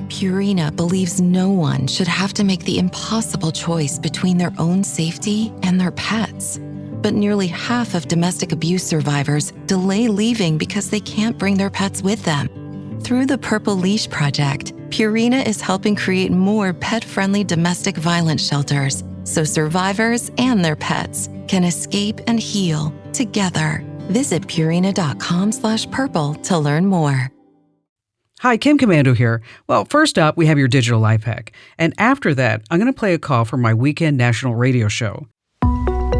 Purina believes no one should have to make the impossible choice between their own safety and their pets. But nearly half of domestic abuse survivors delay leaving because they can't bring their pets with them. Through the Purple Leash Project, Purina is helping create more pet-friendly domestic violence shelters so survivors and their pets can escape and heal together. Visit Purina.com/purple to learn more. Hi, Kim Commando here. Well, first up, we have your digital life hack. And after that, I'm going to play a call from my weekend national radio show.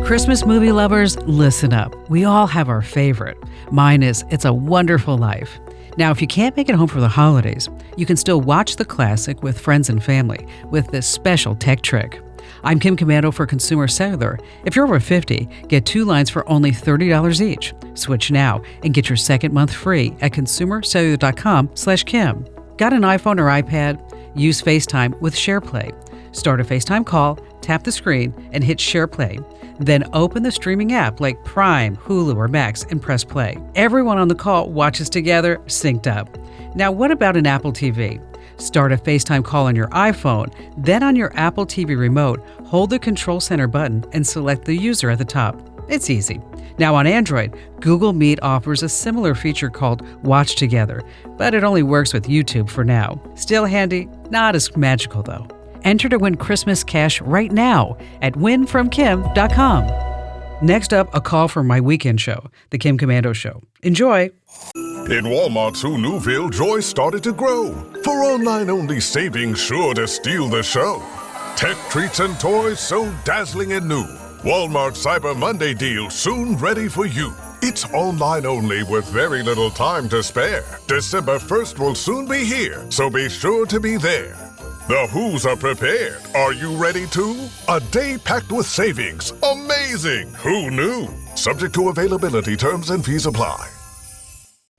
Christmas movie lovers, listen up. We all have our favorite. Mine is It's a Wonderful Life. Now, if you can't make it home for the holidays, you can still watch the classic with friends and family with this special tech trick. I'm Kim Commando for Consumer Cellular. If you're over 50, get 2 lines for only $30 each. Switch now and get your second month free at consumercellular.com/Kim. Got an iPhone or iPad? Use FaceTime with SharePlay. Start a FaceTime call, tap the screen, and hit SharePlay. Then open the streaming app like Prime, Hulu, or Max and press play. Everyone on the call watches together, synced up. Now, what about an Apple TV? Start a FaceTime call on your iPhone, then on your Apple TV remote, hold the Control Center button and select the user at the top. It's easy. Now on Android, Google Meet offers a similar feature called Watch Together, but it only works with YouTube for now. Still handy, not as magical though. Enter to win Christmas cash right now at winfromkim.com. Next up, a call from my weekend show, The Kim Commando Show. Enjoy! In Walmart's Who Newville, joy started to grow. For online-only savings sure to steal the show. Tech treats and toys so dazzling and new. Walmart Cyber Monday deal soon ready for you. It's online only with very little time to spare. December 1st will soon be here, so be sure to be there. The Who's are prepared. Are you ready too? A day packed with savings. Amazing! Who knew? Subject to availability, terms and fees apply.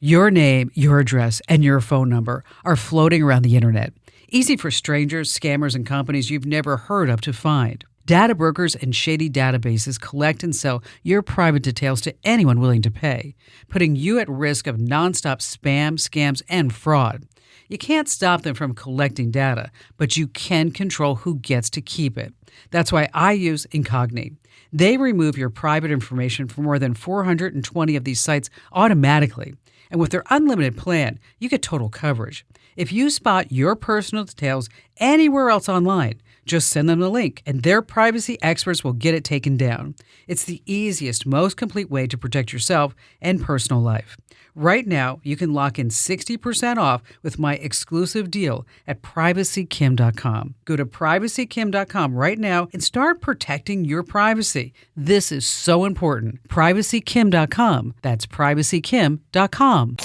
Your name, your address, and your phone number are floating around the internet. Easy for strangers, scammers, and companies you've never heard of to find. Data brokers and shady databases collect and sell your private details to anyone willing to pay, putting you at risk of nonstop spam, scams, and fraud. You can't stop them from collecting data, but you can control who gets to keep it. That's why I use Incogni. They remove your private information from more than 420 of these sites automatically. And with their unlimited plan, you get total coverage. If you spot your personal details anywhere else online, just send them the link, and their privacy experts will get it taken down. It's the easiest, most complete way to protect yourself and personal life. Right now, you can lock in 60% off with my exclusive deal at privacykim.com. Go to privacykim.com right now and start protecting your privacy. This is so important. Privacykim.com. That's privacykim.com.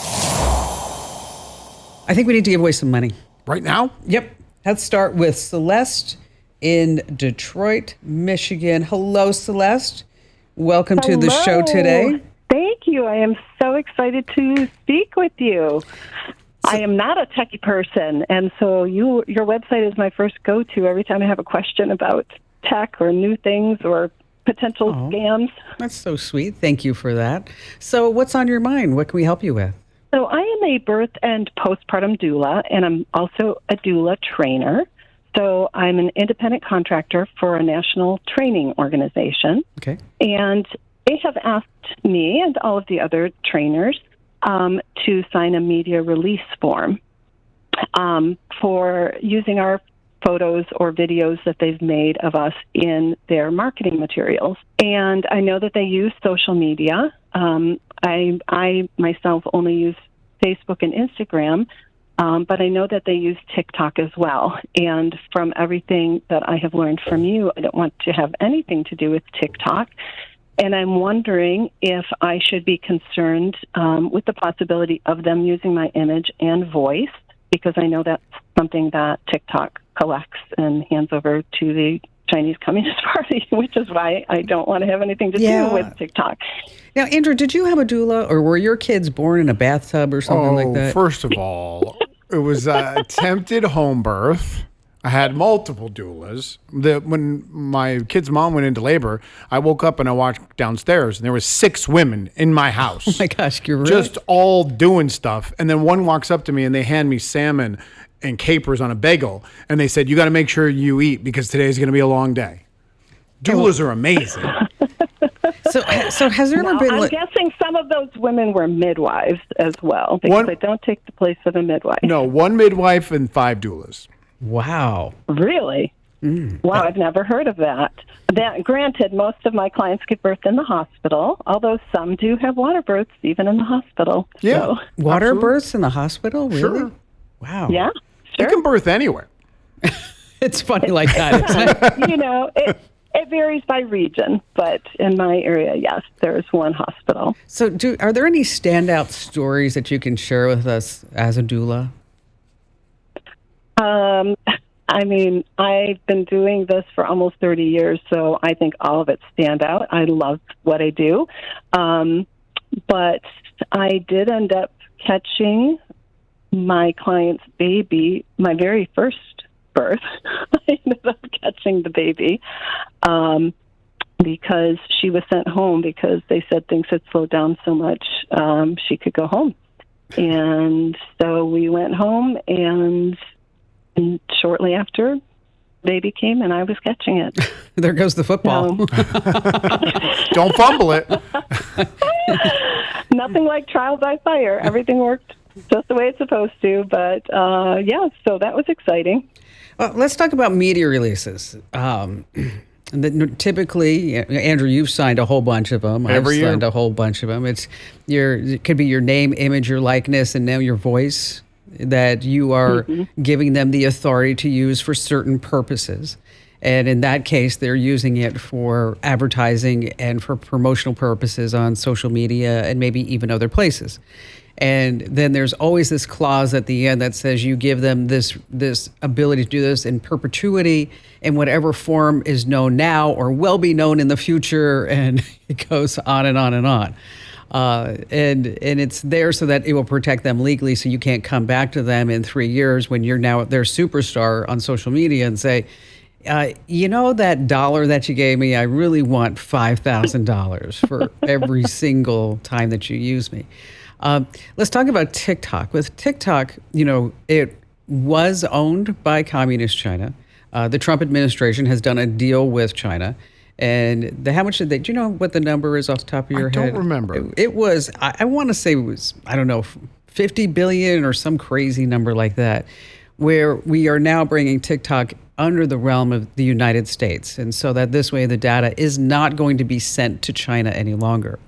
I think we need to give away some money. Right now? Yep. Let's start with Celeste in Detroit, Michigan. Hello, Celeste. Welcome to the show today. Thank you. I am so excited to speak with you. I am not a techie person, and so your website is my first go-to every time I have a question about tech or new things or potential scams. That's so sweet. Thank you for that. So what's on your mind? What can we help you with? So I am a birth and postpartum doula, and I'm also a doula trainer. So I'm an independent contractor for a national training organization. Okay. And they have asked me and all of the other trainers to sign a media release form for using our photos or videos that they've made of us in their marketing materials. And I know that they use social media. I myself only use Facebook and Instagram, but I know that they use TikTok as well. And from everything that I have learned from you, I don't want to have anything to do with TikTok. And I'm wondering if I should be concerned with the possibility of them using my image and voice, because I know that's something that TikTok collects and hands over to the Chinese Communist Party, which is why I don't want to have anything to do with TikTok. Now, Andrew, did you have a doula, or were your kids born in a bathtub or something like that? First of all, it was attempted home birth. I had multiple doulas. When my kid's mom went into labor, I woke up and I walked downstairs, and there was 6 women in my house. Oh, my gosh, you're right. Just all doing stuff. And then one walks up to me, and they hand me salmon and capers on a bagel, and they said, you got to make sure you eat because today's going to be a long day. Doulas are amazing. So has there ever been? I'm guessing some of those women were midwives as well, because they don't take the place of a midwife. No, 1 midwife and 5 doulas. Wow. Really? Wow, I've never heard of that. Granted, most of my clients give birth in the hospital, although some do have water births even in the hospital. Yeah. So, Water absolutely. births in the hospital? Really? Sure. Wow. yeah, You sure. can birth anywhere. It's funny like that, isn't it? You know, it varies by region, but in my area, yes, there's one hospital. So, are there any standout stories that you can share with us as a doula? I mean, I've been doing this for almost 30 years, so I think all of it stand out. I love what I do. But I did end up catching my client's baby, my very first birth. I ended up catching the baby because she was sent home because they said things had slowed down so much she could go home. And so we went home, and shortly after, baby came, and I was catching it. There goes the football. Don't fumble it. Nothing like trial by fire. Everything worked just the way it's supposed to. But yeah, so that was exciting. Well, let's talk about media releases. Typically, Andrew, you've signed a whole bunch of them. Every year. I've signed a whole bunch of them. It could be your name, image, your likeness, and now your voice that you are giving them the authority to use for certain purposes. And in that case, they're using it for advertising and for promotional purposes on social media and maybe even other places. And then there's always this clause at the end that says you give them this ability to do this in perpetuity in whatever form is known now or will be known in the future, and it goes on and on and on. And it's there so that it will protect them legally, so you can't come back to them in 3 years when you're now their superstar on social media and say, you know, that dollar that you gave me, I really want $5,000 for every single time that you use me. Let's talk about TikTok. With TikTok, you know, it was owned by Communist China. The Trump administration has done a deal with China. And how much did they, do you know what the number is off the top of your head? I don't remember. It was, I want to say it was, I don't know, 50 billion or some crazy number like that, where we are now bringing TikTok under the realm of the United States. And so that this way the data is not going to be sent to China any longer.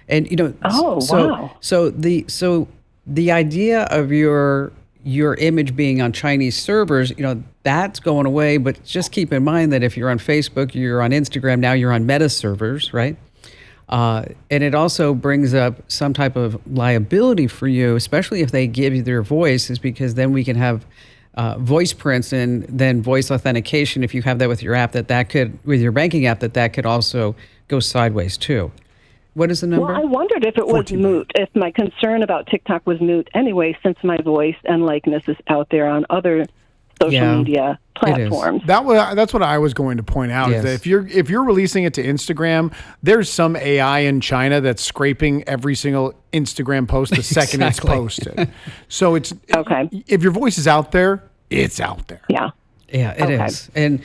And, you know, wow. So the idea of your image being on Chinese servers, you know, that's going away. But just keep in mind that if you're on Facebook, you're on Instagram, now you're on Meta servers, right? And it also brings up some type of liability for you, especially if they give you their voice, is because then we can have voice prints and then voice authentication. If you have that with your app, that could, with your banking app, that could also go sideways too. What is the number? Well, I wondered if it was moot, if my concern about TikTok was moot anyway, since my voice and likeness is out there on other social media platforms. That's what I was going to point out. Yes. Is that if you're releasing it to Instagram, there's some AI in China that's scraping every single Instagram post the second it's posted. So it's Okay. If your voice is out there, it's out there. Yeah. Yeah, it is. And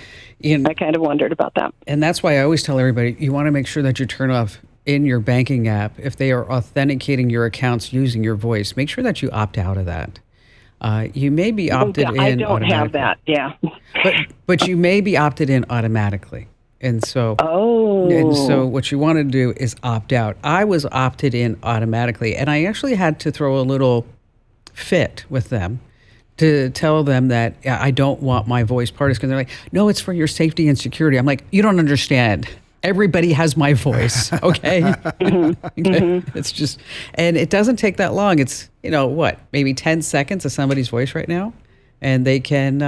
I kind of wondered about that. And that's why I always tell everybody, you want to make sure that you turn off in your banking app, if they are authenticating your accounts using your voice, make sure that you opt out of that. You may be opted in. I don't have automatically. that. Yeah. But you may be opted in automatically. And so what you want to do is opt out. I was opted in automatically, and I actually had to throw a little fit with them to tell them that I don't want my voice part, because they're like, no, it's for your safety and security. I'm like, you don't understand. Everybody has my voice, okay? It's just, and it doesn't take that long. It's, you know, what, maybe 10 seconds of somebody's voice right now, and they can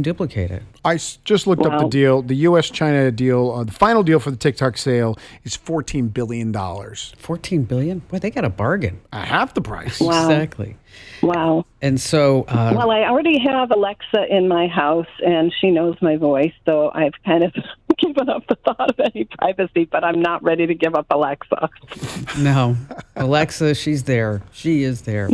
duplicate it. I just looked up the deal. The U.S.-China deal, the final deal for the TikTok sale is $14 billion. $14 billion? Boy, they got a bargain. Half the price. Wow. Exactly. Wow. And so, Well, I already have Alexa in my house, and she knows my voice, so I've kind of given up the thought of any privacy, but I'm not ready to give up Alexa. no, Alexa, she's there. She is there.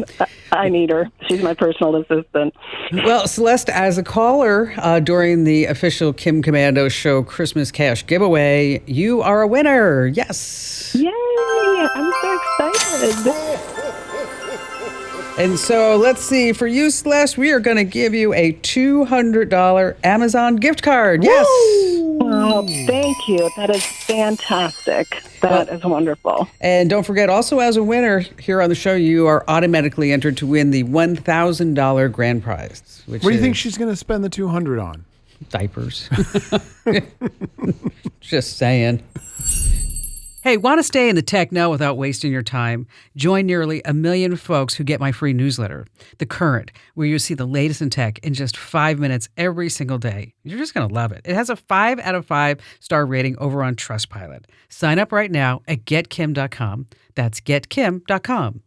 I need her. She's my personal assistant. Well, Celeste, as a caller during the official Kim Commando Show Christmas Cash giveaway, you are a winner. Yes. Yay! I'm so excited. And so let's see. For you, Celeste, we are going to give you a $200 Amazon gift card. Yes. Oh, thank you. That is fantastic. That is wonderful. And don't forget, also as a winner here on the show, you are automatically entered to win the $1,000 grand prize. Which What do you think she's going to spend the $200 on? Diapers. Just saying. Hey, want to stay in the tech know without wasting your time? Join nearly 1 million folks who get my free newsletter, The Current, where you see the latest in tech in just 5 minutes every single day. You're just going to love it. It has a 5 out of 5 star rating over on Trustpilot. Sign up right now at getkim.com. That's getkim.com.